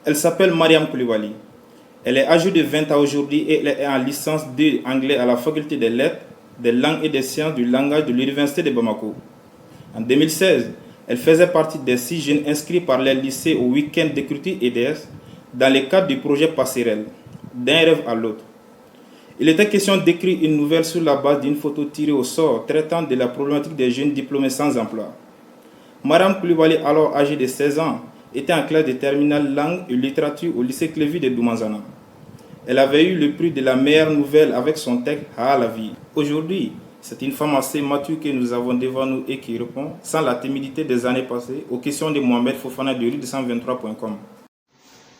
Elle s'appelle Mariam Koulibaly. Elle est âgée de 20 ans aujourd'hui et elle est en licence 2 anglais à la faculté des lettres, des langues et des sciences du langage de l'université de Bamako. En 2016, elle faisait partie des 6 jeunes inscrits par les lycées au week-end d'écriture EDS dans le cadre du projet Passerelle, d'un rêve à l'autre. Il était question d'écrire une nouvelle sur la base d'une photo tirée au sort traitant de la problématique des jeunes diplômés sans emploi. Mariam Koulibaly, alors âgée de 16 ans, était en classe de terminale langue et littérature au lycée Clévy de Doumanzana. Elle avait eu le prix de la meilleure nouvelle avec son texte À la vie. Aujourd'hui, c'est une femme assez mature que nous avons devant nous et qui répond, sans la timidité des années passées, aux questions de Mohamed Fofana de rue223.com.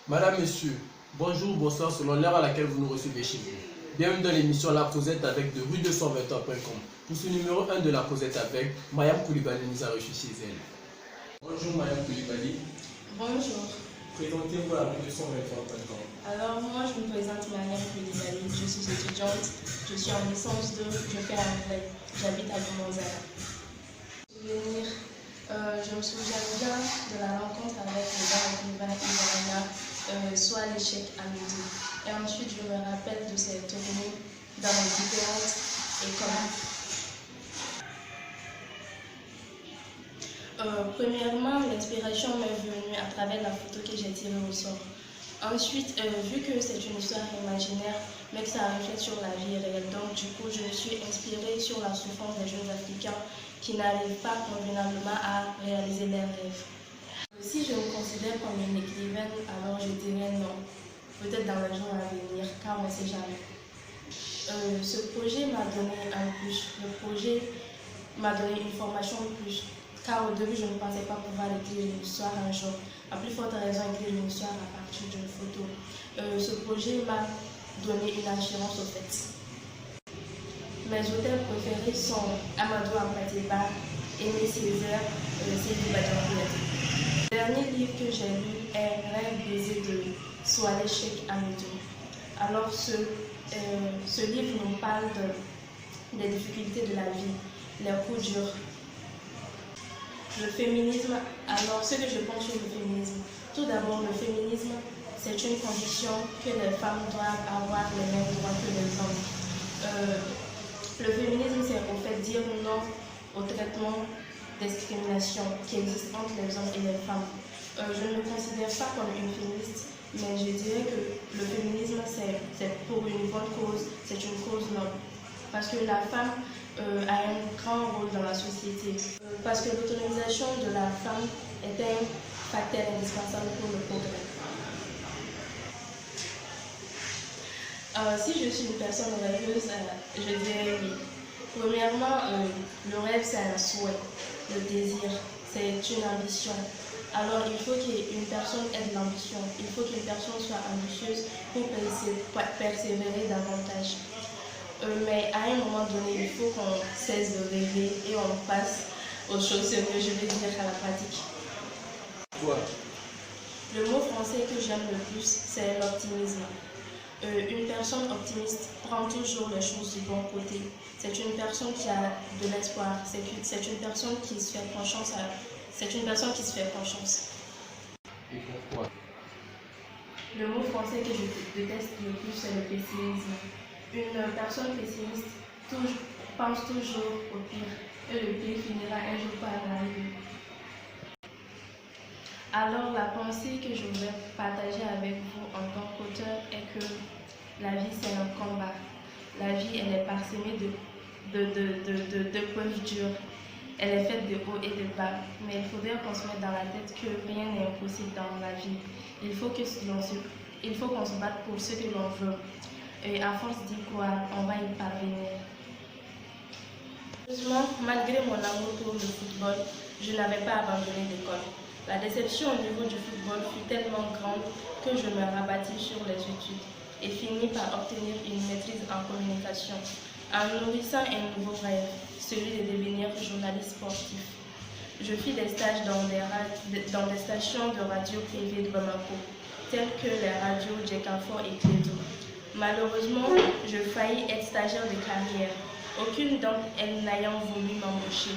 Madame, Monsieur, bonjour, bonsoir selon l'heure à laquelle vous nous recevez chez vous. Bienvenue dans l'émission La Causette avec de rue223.com. Pour ce numéro 1 de La Causette avec, Mariam Koulibaly nous a reçu chez elle. Bonjour Mariam Koulibaly. Bonjour. Présentez-vous à rue223.com. Alors moi je me présente Mariam Koulibaly, je suis étudiante, je suis en licence 2, je fais anglais, j'habite à Doumanzana. Je me souviens bien de la rencontre avec le gars Ivanana, soit l'échec à midi. Et ensuite je me rappelle de cette tournée dans les différentes écoles. Premièrement, l'inspiration m'est venue à travers la photo que j'ai tirée au sort. Ensuite, vu que c'est une histoire imaginaire, mais que ça reflète sur la vie réelle, donc du coup, je me suis inspirée sur la souffrance des jeunes Africains qui n'arrivent pas convenablement à réaliser leurs rêves. Si je me considère comme une écrivaine, alors je dirais non. Peut-être dans les jours à venir, car on ne sait jamais. Ce projet m'a donné un plus. Le projet m'a donné une formation de plus. Car au début, je ne pensais pas pouvoir écrire une histoire un jour. À plus forte raison, écrire une histoire à partir d'une photo. Ce projet m'a donné une assurance au fait. Mes auteurs préférés sont Amadou Ampateba, Aimé Césaire, Seydi Badjanville. Le dernier livre que j'ai lu est Rêve baiser de Soalé Cheikh Amidou. Alors ce livre nous parle des difficultés de la vie, les coups durs. Le féminisme, alors ce que je pense sur le féminisme, tout d'abord le féminisme, c'est une condition que les femmes doivent avoir les mêmes droits que les hommes. Le féminisme, c'est en fait dire non au traitement de discrimination qui existe entre les hommes et les femmes. Je ne me considère pas comme une féministe, mais je dirais que le féminisme, c'est pour une bonne cause, c'est une cause noble. Parce que la femme a un grand rôle dans la société. Parce que l'autonomisation de la femme est un facteur indispensable pour le progrès. Si je suis une personne rêveuse, je dirais oui. Premièrement, le rêve c'est un souhait, le désir, c'est une ambition. Alors il faut qu'une personne ait de l'ambition, il faut qu'une personne soit ambitieuse pour persévérer davantage. Mais à un moment donné, il faut qu'on cesse de rêver et on passe aux choses, ce que je vais dire à la pratique. Toi. Le mot français que j'aime le plus, c'est l'optimisme. Une personne optimiste prend toujours les choses du bon côté. C'est une personne qui a de l'espoir. C'est une personne qui se fait confiance. C'est une personne qui se fait confiance. Et pourquoi? Le mot français que je déteste le plus, c'est le pessimisme. Une personne pessimiste pense toujours au pire et le pire finira un jour par arriver. Alors la pensée que je voudrais partager avec vous en tant qu'auteur est que la vie c'est un combat. La vie elle est parsemée de preuves dures. Elle est faite de hauts et de bas. Mais il faudrait qu'on se mette dans la tête que rien n'est impossible dans la vie. Il faut qu'on se batte pour ce que l'on veut. Et à force d'y croire, on va y parvenir. Heureusement, malgré mon amour pour le football, je n'avais pas abandonné l'école. La déception au niveau du football fut tellement grande que je me rabattis sur les études et finis par obtenir une maîtrise en communication, en nourrissant un nouveau rêve, celui de devenir journaliste sportif. Je fis des stages dans des stations de radio privées de Bamako, telles que les radios Djekafo et Clédo. Malheureusement, je faillis être stagiaire de carrière, aucune d'entre elles n'ayant voulu m'embaucher.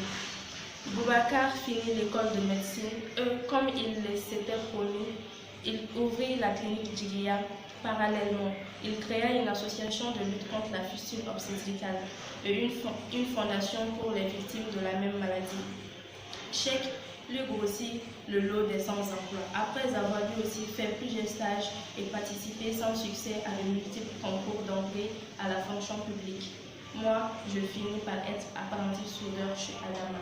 Boubacar finit l'école de médecine, comme il s'était promis, Il ouvrit la clinique Djigia. Parallèlement, il créa une association de lutte contre la fistule obstétricale et une fondation pour les victimes de la même maladie. Cheikh lui grossit le lot des sans-emploi. Après avoir lui aussi fait plusieurs stages et participé sans succès à de multiples concours d'entrée à la fonction publique. Moi, je finis par être apprenti soudeur chez Adama.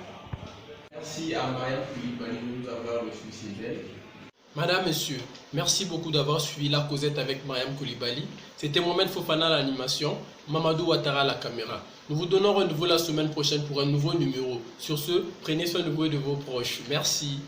Merci à Mariam Koulibaly de nous avoir reçu chez elle. Madame, Monsieur, merci beaucoup d'avoir suivi la causette avec Mariam Koulibaly. C'était Mohamed Fofana à l'animation, Mamadou Ouattara à la caméra. Nous vous donnons rendez-vous la semaine prochaine pour un nouveau numéro. Sur ce, prenez soin de vous et de vos proches. Merci.